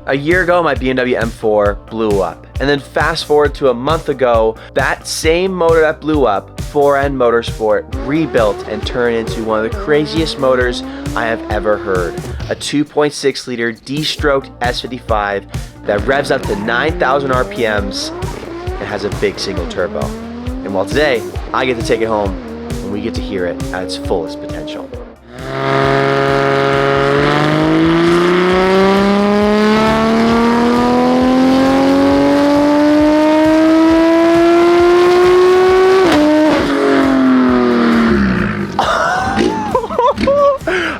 A year ago, my BMW M4 blew up. And then fast forward to a month ago, that same motor that blew up, 4N Motorsport, rebuilt and turned into one of the craziest motors I have ever heard. A 2.6 liter D-stroked S55 that revs up to 9,000 RPMs and has a big single turbo. And while today, I get to take it home and we get to hear it at its fullest potential.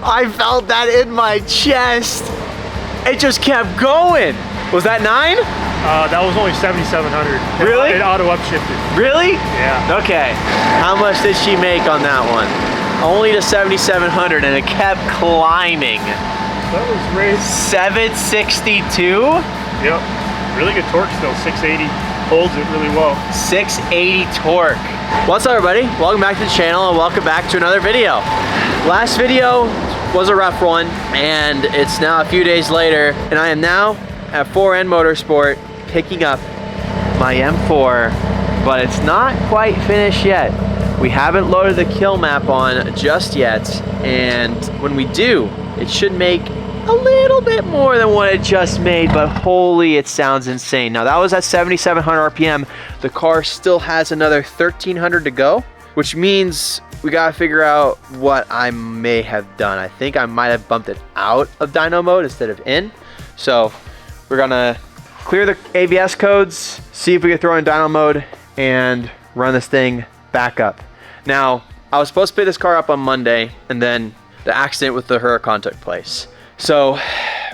I felt that in my chest. It just kept going. Was that 9? That was only 7,700. Really? It auto upshifted. Really? Yeah. Okay. How much did she make on that one? Only to 7,700 and it kept climbing. That was raised. 762? Yep. Really good torque still. 680. Holds it really well. 680 torque. What's up, everybody? Welcome back to the channel and welcome back to another video. Last video was a rough one and it's now a few days later and I am now at 4N Motorsport picking up my M4, but it's not quite finished yet. We haven't loaded the kill map on just yet, and when we do, it should make a little bit more than what it just made, but holy, it sounds insane. Now that was at 7,700 RPM. The car still has another 1,300 to go, which means we gotta figure out what I may have done. I think I might have bumped it out of dyno mode instead of in. So we're gonna clear the ABS codes, see if we can throw in dyno mode and run this thing back up. Now, I was supposed to pick this car up on Monday and then the accident with the Huracan took place. So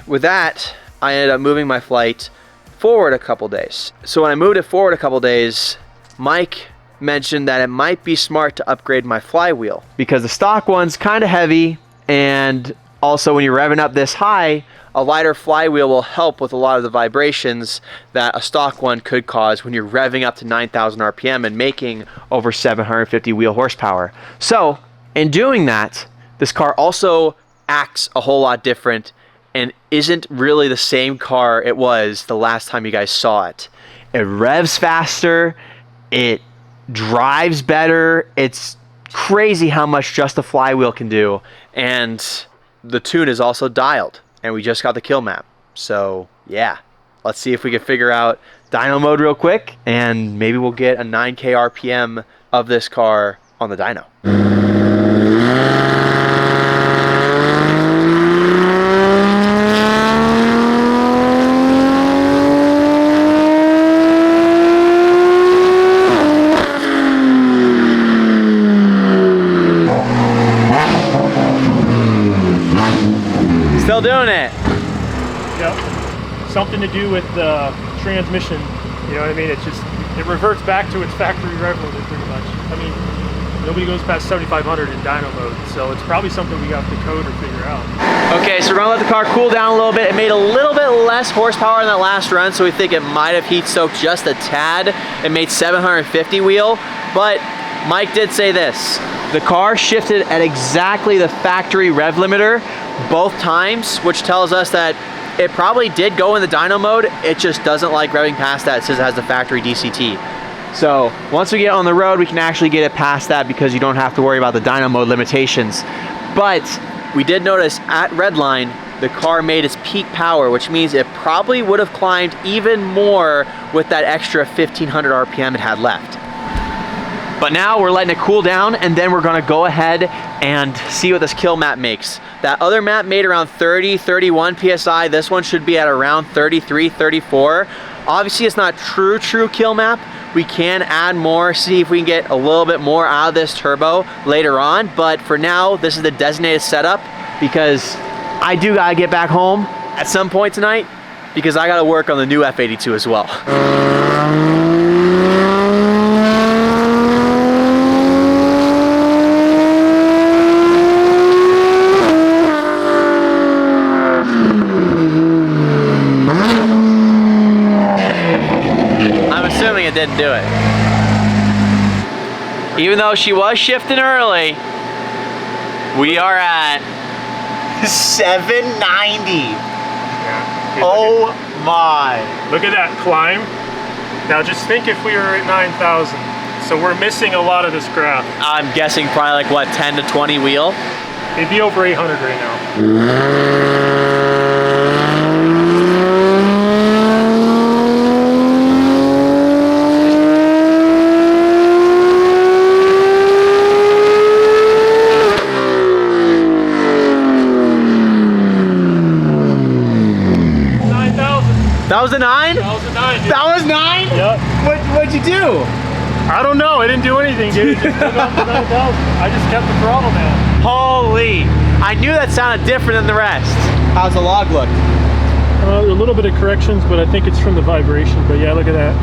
with that, I ended up moving my flight forward a couple days. So when I moved it forward a couple days, Mike mentioned that it might be smart to upgrade my flywheel because the stock one's kind of heavy, and also when you're revving up this high, a lighter flywheel will help with a lot of the vibrations that a stock one could cause when you're revving up to 9,000 RPM and making over 750 wheel horsepower. So in doing that, this car also acts a whole lot different and isn't really the same car it was the last time you guys saw it. It revs faster, it drives better. It's crazy how much just the flywheel can do, and the tune is also dialed, and we just got the kill map. So yeah, let's see if we can figure out dyno mode real quick, and maybe we'll get a 9K RPM of this car on the dyno. Still doing it. Yep. Something to do with the transmission. You know what I mean? It's just, it reverts back to its factory rev limit pretty much. I mean, nobody goes past 7,500 in dyno mode, so it's probably something we got to code or figure out. Okay, so we're gonna let the car cool down a little bit. It made a little bit less horsepower in that last run, so we think it might have heat soaked just a tad. It made 750 wheel, but Mike did say this. The car shifted at exactly the factory rev limiter both times, which tells us that it probably did go in the dyno mode. It just doesn't like revving past that. It says it has the factory DCT. So once we get on the road, we can actually get it past that because you don't have to worry about the dyno mode limitations. But we did notice at redline, the car made its peak power, which means it probably would have climbed even more with that extra 1,500 RPM it had left. But now we're letting it cool down, and then we're gonna go ahead and see what this kill map makes. That other map made around 30, 31 PSI. This one should be at around 33, 34. Obviously it's not true kill map. We can add more, see if we can get a little bit more out of this turbo later on. But for now, this is the designated setup because I do gotta get back home at some point tonight because I gotta work on the new F82 as well. It didn't do it. Even though she was shifting early, we are at 790. Yeah, crazy. Oh my. Look at that climb. Now just think if we were at 9,000. So we're missing a lot of this graph. I'm guessing probably like what, 10 to 20 wheel? It'd be over 800 right now. 9,000. That was a 9? That was a 9, dude. That was 9? Yep. What'd you do? I don't know. I didn't do anything, dude. Just took off the 9,000. I just kept the throttle down. Holy. I knew that sounded different than the rest. How's the log look? A little bit of corrections, but I think it's from the vibration. But yeah, look at that.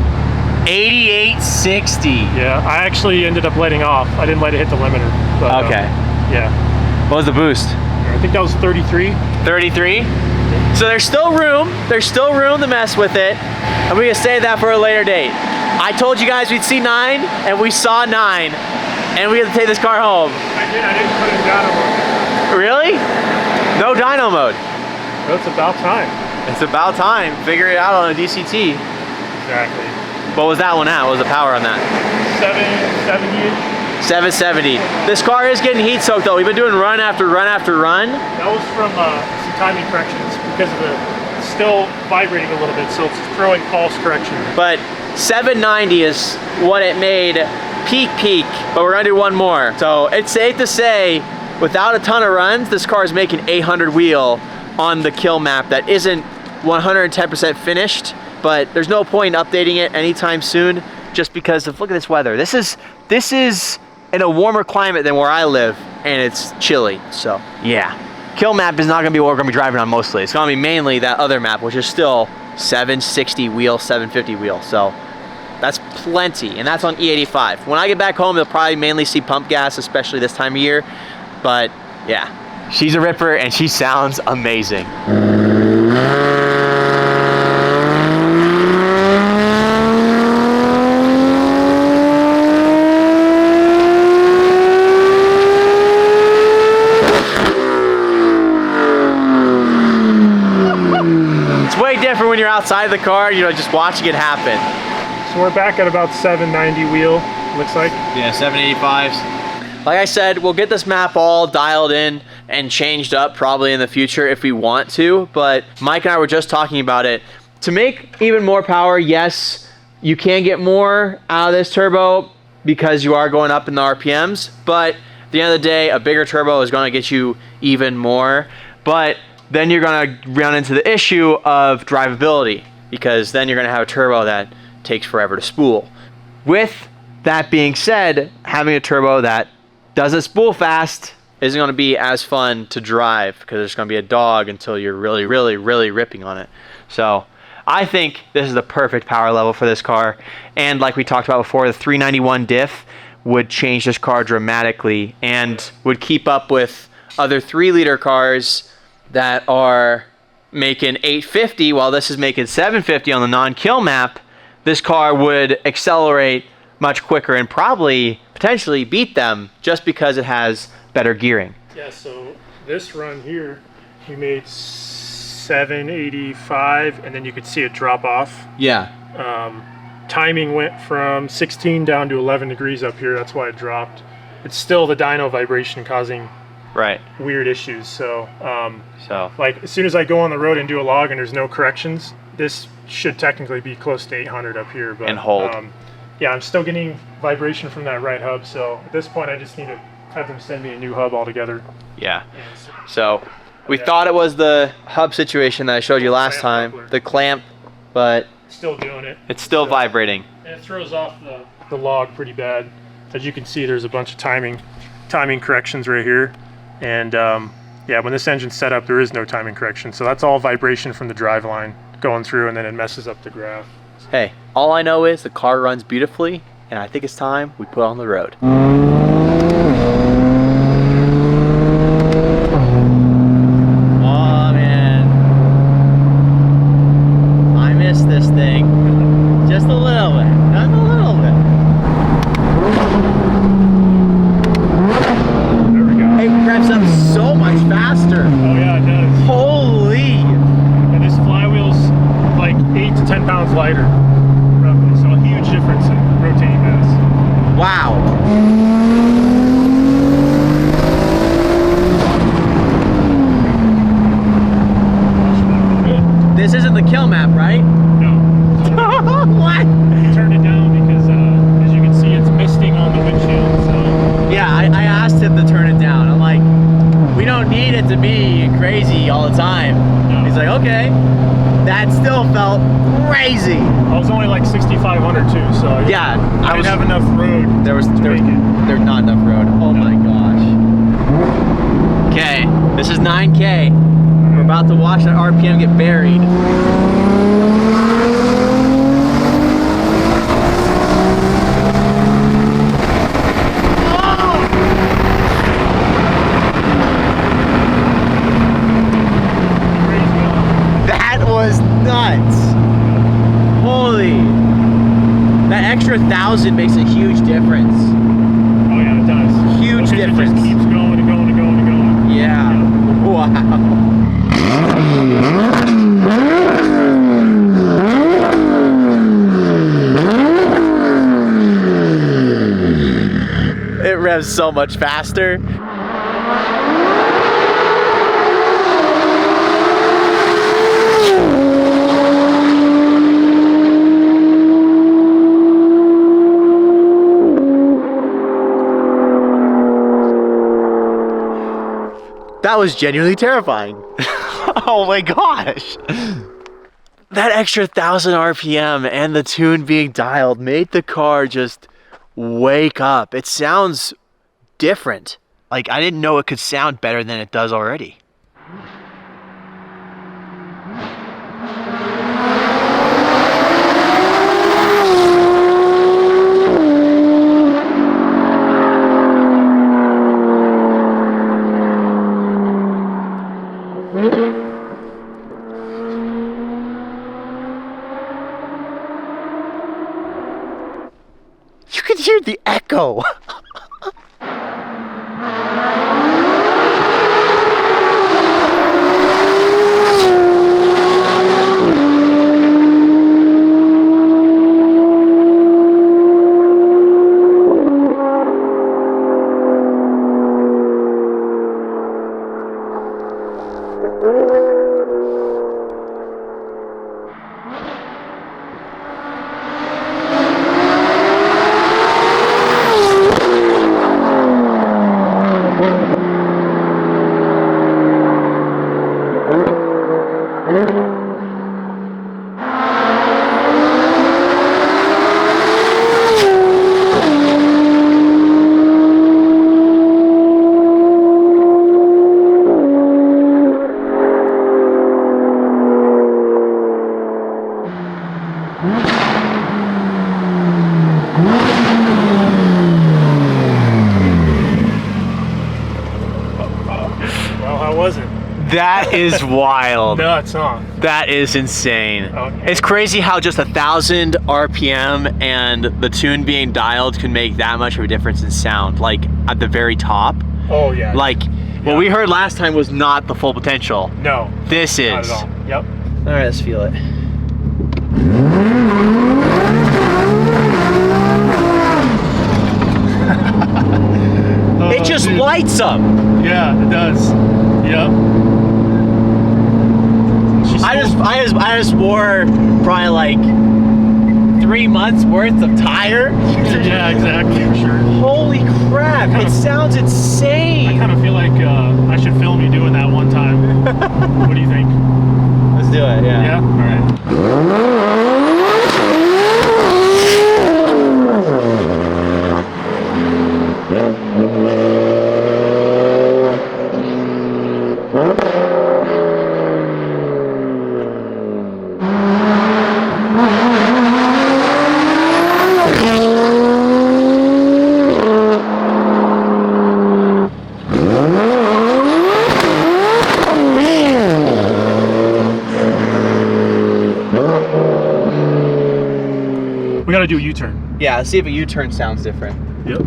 8860. Yeah, I actually ended up letting off. I didn't let it hit the limiter. But, Okay. Yeah. What was the boost? I think that was 33. 33? So there's still room. There's still room to mess with it. And we're gonna save that for a later date. I told you guys we'd see 9, and we saw 9. And we had to take this car home. I didn't put it in dyno mode. Really? No dyno mode. Well, it's about time. It's about time. Figure it out on a DCT. Exactly. What was that one at? What was the power on that? 770-ish. 770. This car is getting heat soaked though. We've been doing run after run after run. That was from some timing corrections because of it's still vibrating a little bit, so it's throwing false correction. But 790 is what it made peak, but we're gonna do one more. So it's safe to say, without a ton of runs, this car is making 800 wheel on the kill map that isn't 110% finished, but there's no point in updating it anytime soon just because of, look at this weather. This is in a warmer climate than where I live, and it's chilly, so yeah. Kill map is not gonna be what we're gonna be driving on mostly. It's gonna be mainly that other map, which is still 760 wheel, 750 wheel, so that's plenty, and that's on E85. When I get back home, you'll probably mainly see pump gas, especially this time of year, but yeah. She's a ripper, and she sounds amazing. It's way different when you're outside the car, you know, just watching it happen. So we're back at about 790 wheel, looks like. Yeah, 785s. Like I said, we'll get this map all dialed in and changed up probably in the future if we want to, but Mike and I were just talking about it. To make even more power, yes, you can get more out of this turbo because you are going up in the RPMs, but at the end of the day, a bigger turbo is gonna get you even more, but then you're gonna run into the issue of drivability because then you're gonna have a turbo that takes forever to spool. With that being said, having a turbo that doesn't spool fast isn't going to be as fun to drive because there's going to be a dog until you're really ripping on it. So I think this is the perfect power level for this car, and like we talked about before, the 391 diff would change this car dramatically and would keep up with other 3-liter cars that are making 850 while this is making 750 on the non-kill map. This car would accelerate much quicker and probably potentially beat them just because it has better gearing. Yeah, so this run here, we made 785, and then you could see it drop off. Yeah. Timing went from 16 down to 11 degrees up here. That's why it dropped. It's still the dyno vibration causing weird issues. So, like as soon as I go on the road and do a log and there's no corrections, this should technically be close to 800 up here. But, and hold. Yeah, I'm still getting vibration from that right hub. So at this point, I just need to have them send me a new hub altogether. Yeah. So we thought it was the hub situation that I showed you last time, the clamp, but still doing it. It's still vibrating. And it throws off the log pretty bad. As you can see, there's a bunch of timing corrections right here. And yeah, when this engine's set up, there is no timing correction. So that's all vibration from the drive line going through, and then it messes up the graph. Hey, all I know is the car runs beautifully, and I think it's time we put on the road. Oh man, I miss this thing just a little bit, just a little bit. There we go. It revs up so much faster. Oh yeah, it does. Holy! And this flywheel's pounds lighter, roughly. So a huge difference in rotating mass. Wow. This isn't the kill map, right? No. What? I turned it down because, as you can see, it's misting on the windshield. So Yeah, I asked him to turn it down. I'm like, we don't need it to be crazy all the time. No. He's like, okay. That still felt crazy. I was only like 6,500 too, so Yeah, I didn't have enough road. There's not enough road. Oh my gosh. Okay, this is 9K. We're about to watch that RPM get buried. That was nuts. Holy. That extra 1,000 makes a huge difference. Oh yeah, it does. Huge Because difference. It just keeps going and going and going and going. Yeah. Wow. It revs so much faster. That was genuinely terrifying. Oh my gosh. That extra 1,000 RPM and the tune being dialed made the car just wake up. It sounds different. Like, I didn't know it could sound better than it does already. You can hear the echo. Well, how was it? That is wild. Nuts, huh? That is insane. Okay. It's crazy how just 1,000 RPM and the tune being dialed can make that much of a difference in sound. Like at the very top. Oh yeah. Like what we heard last time was not the full potential. No. This is. Not at all. Yep. All right, let's feel it. It just dude. lights up. Yeah, it does. Yep. I just wore probably like 3 months worth of tire. Yeah, exactly. Sure. Holy crap! It sounds I insane. kind of feel like I should film you doing that one time. What do you think? Let's do it. Yeah. Yeah. All right. We gotta do a U-turn. Yeah. Let's see if a U-turn sounds different. Yep.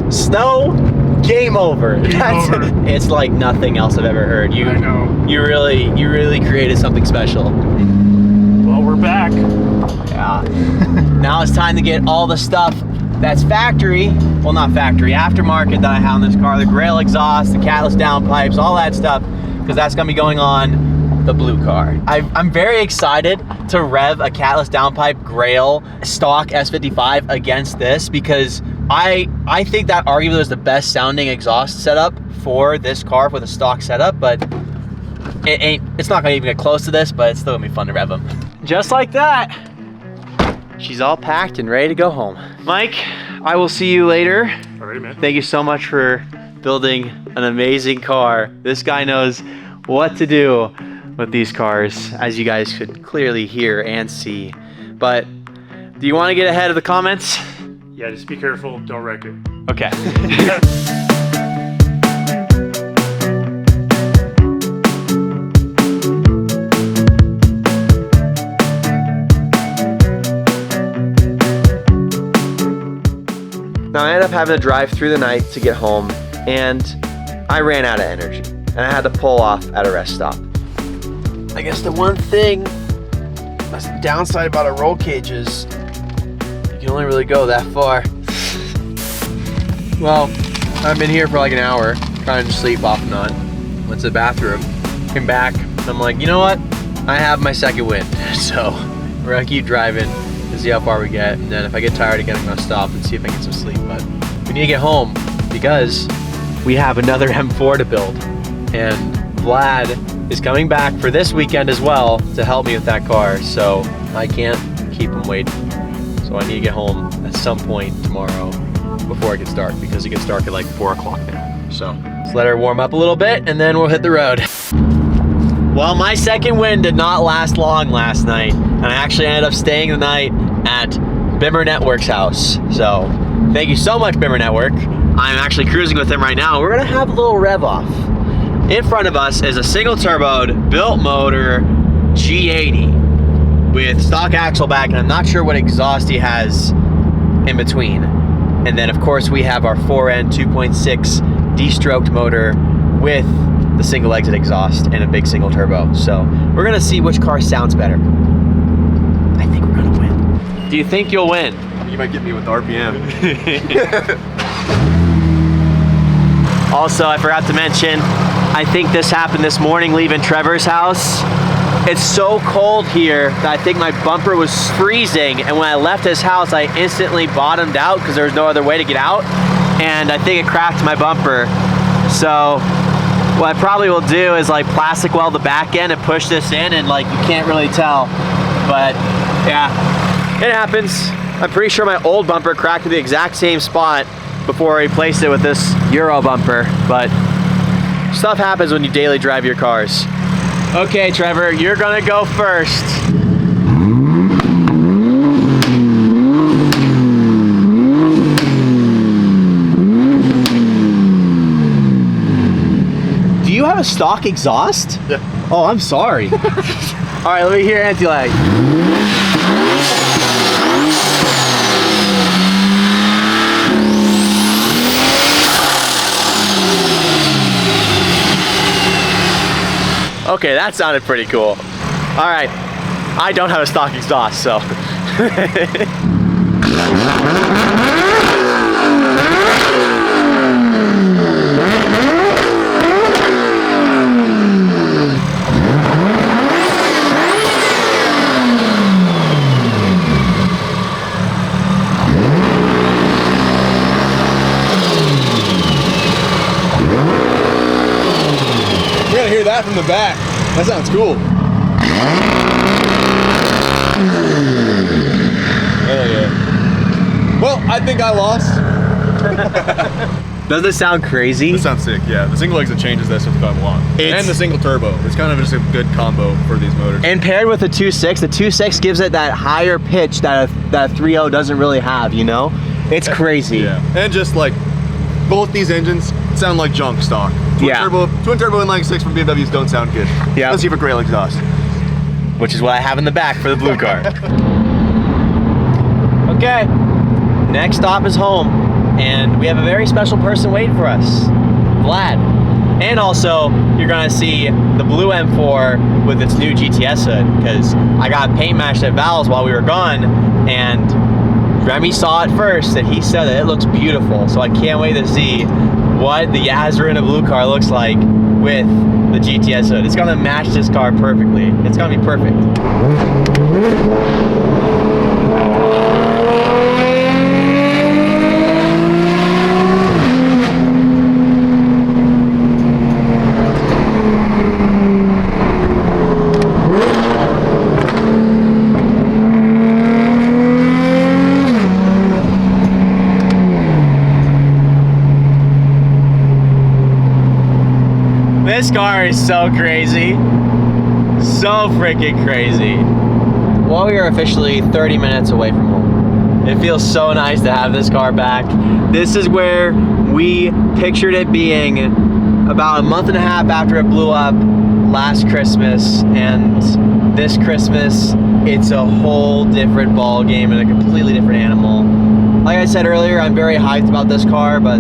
snow, game over. It's like nothing else I've ever heard. I know. You really created something special. Well, we're back. Yeah. Now it's time to get all the stuff that's factory, well not factory, aftermarket that I have on this car, the Grail exhaust, the catless downpipes, all that stuff, because that's gonna be going on the blue car. I'm very excited to rev a catless downpipe Grail stock S55 against this, because I think that arguably is the best sounding exhaust setup for this car with a stock setup, but it's not gonna even get close to this, but it's still gonna be fun to rev them. Just like that, she's all packed and ready to go home. Mike, I will see you later. Alrighty, man. Thank you so much for building an amazing car. This guy knows what to do with these cars, as you guys could clearly hear and see. But do you want to get ahead of the comments? Yeah, just be careful, don't wreck it. Okay. Now I ended up having to drive through the night to get home, and I ran out of energy, and I had to pull off at a rest stop. I guess the one thing that's the downside about a roll cage is you can only really go that far. Well, I've been here for like an hour trying to sleep off and on. Went to the bathroom, came back, and I'm like, you know what? I have my second wind, so we're gonna keep driving and see how far we get, and then if I get tired again, I'm gonna stop and see if I can get some sleep. But we need to get home because we have another M4 to build, and Vlad is coming back for this weekend as well to help me with that car, so I can't keep him waiting. So I need to get home at some point tomorrow before it gets dark, because it gets dark at like 4 o'clock now. So let's let her warm up a little bit and then we'll hit the road. Well, my second wind did not last long last night, and I actually ended up staying the night at Bimmer Network's house. So thank you so much, Bimmer Network. I'm actually cruising with him right now. We're gonna have a little rev off. In front of us is a single turboed built motor G80 with stock axle back, and I'm not sure what exhaust he has in between. And then of course we have our 4N 2.6 D-stroked motor with the single exit exhaust and a big single turbo. So we're gonna see which car sounds better. I think we're gonna win. Do you think you'll win? You might get me with the RPM. Also, I forgot to mention, I think this happened this morning leaving Trevor's house. It's so cold here that I think my bumper was freezing, and when I left his house, I instantly bottomed out because there was no other way to get out, and I think it cracked my bumper. So what I probably will do is like plastic weld the back end and push this in, and like you can't really tell, but yeah, it happens. I'm pretty sure my old bumper cracked at the exact same spot before I replaced it with this Euro bumper, but stuff happens when you daily drive your cars. Okay, Trevor, you're gonna go first. Do you have a stock exhaust? Yeah. Oh, I'm sorry. All right, let me hear anti-lag. Okay, that sounded pretty cool. All right, I don't have a stock exhaust, so. We're gonna hear that from the back. That sounds cool. Oh yeah. Well, I think I lost. Doesn't it sound crazy? This sounds sick, yeah. The single exit changes that 55 a lot. And the single turbo. It's kind of just a good combo for these motors. And paired with the 2.6, the 2.6 gives it that higher pitch that a 3.0 doesn't really have, you know? It's crazy. Yeah. And just like, both these engines sound like junk stock. Twin turbo inline 6 from BMWs don't sound good. Yeah. Let's see for Grail exhaust. Which is what I have in the back for the blue car. Okay, next stop is home. and we have a very special person waiting for us, Vlad. And also, you're gonna see the blue M4 with its new GTS hood, because I got paint matched at Val's while we were gone, and Remy saw it first, and he said that it looks beautiful. So I can't wait to see what the Yazra in a blue car looks like with the GTS hood. It's gonna match this car perfectly. It's gonna be perfect. This car is so crazy. So freaking crazy. Well, we are officially 30 minutes away from home. It feels so nice to have this car back. This is where we pictured it being about a month and a half after it blew up last Christmas, and this Christmas, it's a whole different ball game and a completely different animal. Like I said earlier, I'm very hyped about this car, but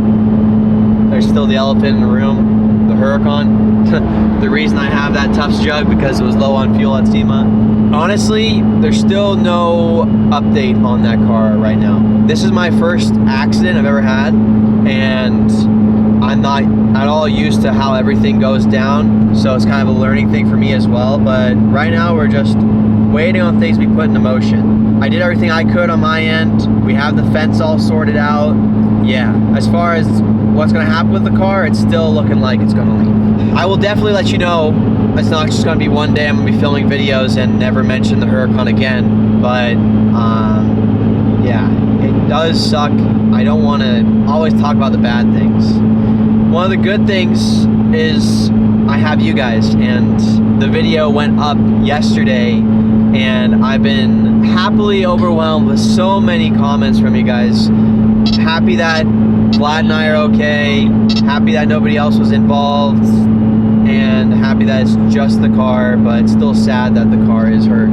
there's still the elephant in the room, the Huracan. The reason I have that Tufts jug, because it was low on fuel at SEMA. Honestly, there's still no update on that car right now. This is my first accident I've ever had, and I'm not at all used to how everything goes down, so it's kind of a learning thing for me as well. But right now we're just waiting on things to be put into motion. I did everything I could on my end. We have the fence all sorted out. Yeah, as far as what's gonna happen with the car, it's still looking like it's gonna leave. I will definitely let you know. It's not just gonna be one day I'm gonna be filming videos and never mention the Huracan again, but yeah, it does suck. I don't wanna always talk about the bad things. One of the good things is I have you guys, and the video went up yesterday, and I've been happily overwhelmed with so many comments from you guys. Happy that Vlad and I are okay, happy that nobody else was involved, and happy that it's just the car, but still sad that the car is hurt.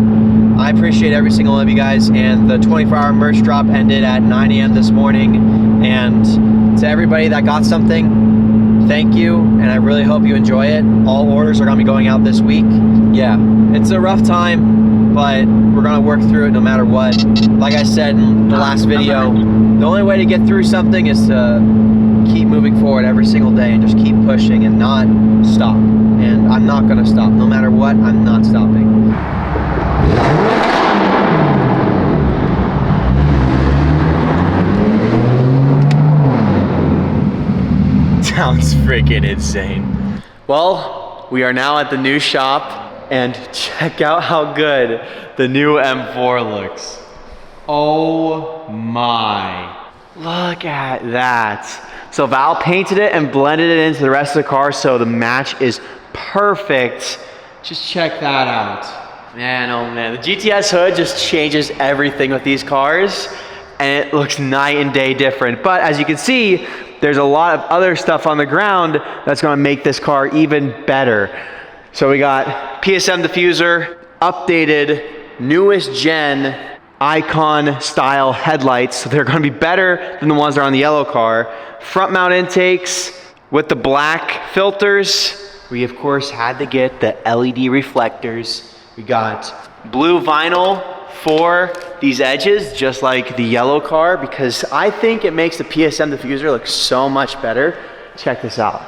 I appreciate every single one of you guys, and the 24-hour merch drop ended at 9 a.m. this morning, and to everybody that got something, thank you, and I really hope you enjoy it. All orders are gonna be going out this week. Yeah, it's a rough time, but we're gonna work through it no matter what. Like I said in the last video, the only way to get through something is to keep moving forward every single day and just keep pushing and not stop. And I'm not gonna stop. No matter what, I'm not stopping. Sounds freaking insane. Well, we are now at the new shop, and check out how good the new M4 looks. Oh my. Look at that. So Val painted it and blended it into the rest of the car, so the match is perfect. Just check that out. Man, oh man. The GTS hood just changes everything with these cars, and it looks night and day different. But as you can see, there's a lot of other stuff on the ground that's gonna make this car even better. So we got PSM diffuser, updated, newest gen Icon style headlights. So they're gonna be better than the ones that are on the yellow car. Front mount intakes with the black filters. We of course had to get the LED reflectors. We got blue vinyl for these edges, just like the yellow car, because I think it makes the PSM diffuser look so much better. Check this out.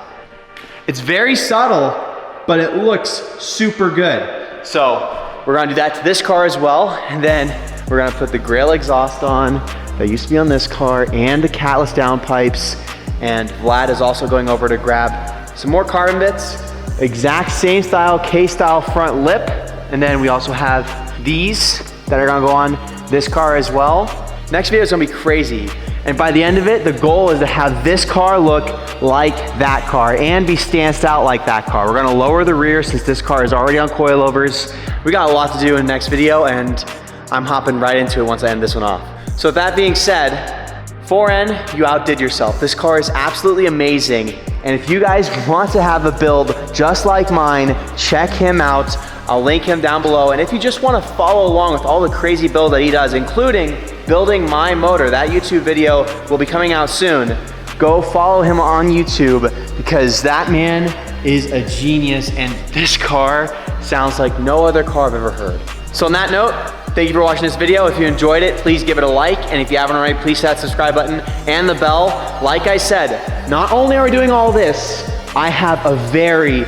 It's very subtle, but it looks super good. So we're gonna do that to this car as well, and then we're gonna put the Grail exhaust on that used to be on this car, and the catless downpipes. And Vlad is also going over to grab some more carbon bits. Exact same style, K-style front lip. And then we also have these that are gonna go on this car as well. Next video is gonna be crazy. And by the end of it, the goal is to have this car look like that car and be stanced out like that car. We're gonna lower the rear since this car is already on coilovers. We got a lot to do in the next video, and I'm hopping right into it once I end this one off. So with that being said, 4N, you outdid yourself. This car is absolutely amazing. And if you guys want to have a build just like mine, check him out. I'll link him down below. And if you just want to follow along with all the crazy build that he does, including building my motor. That YouTube video will be coming out soon. Go follow him on YouTube because that man is a genius and this car sounds like no other car I've ever heard. So on that note, thank you for watching this video. If you enjoyed it, please give it a like. And if you haven't already, please hit that subscribe button and the bell. Like I said, not only are we doing all this, I have a very,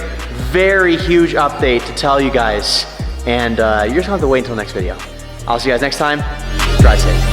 very huge update to tell you guys. And you're just gonna have to wait until the next video. I'll see you guys next time. Drive safe.